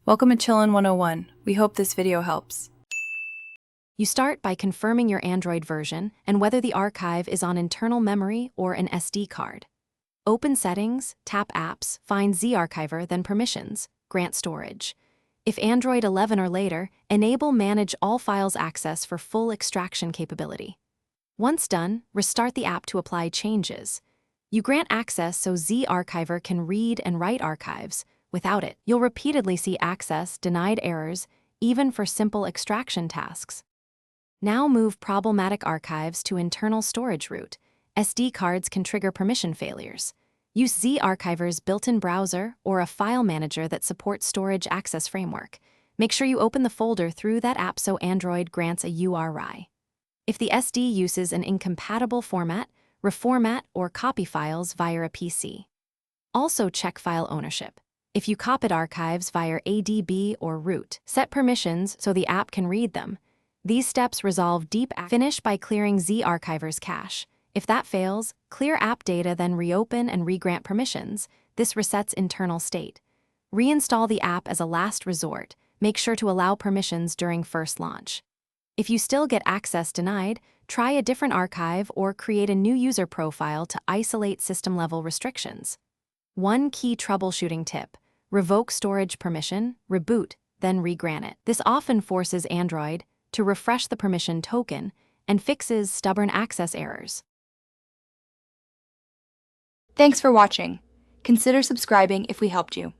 Welcome to Chillin' 101. We hope this video helps. You start by confirming your Android version and whether the archive is on internal memory or an SD card. Open Settings, tap Apps, find ZArchiver, then Permissions, grant storage. If Android 11 or later, enable Manage All Files Access for full extraction capability. Once done, restart the app to apply changes. You grant access so ZArchiver can read and write archives. Without it, you'll repeatedly see access denied errors, even for simple extraction tasks. Now move problematic archives to internal storage route. SD cards can trigger permission failures. Use ZArchiver's built-in browser or a file manager that supports Storage Access Framework. Make sure you open the folder through that app so Android grants a URI. If the SD uses an incompatible format, reformat or copy files via a PC. Also check file ownership. If you copied archives via ADB or root, set permissions so the app can read them. These steps resolve deep access. Finish by clearing ZArchiver's cache. If that fails, clear app data, then reopen and regrant permissions. This resets internal state. Reinstall the app as a last resort. Make sure to allow permissions during first launch. If you still get access denied, try a different archive or create a new user profile to isolate system-level restrictions. One key troubleshooting tip: revoke storage permission, reboot, then regrant it. This often forces Android to refresh the permission token and fixes stubborn access errors. Thanks for watching. Consider subscribing if we helped you.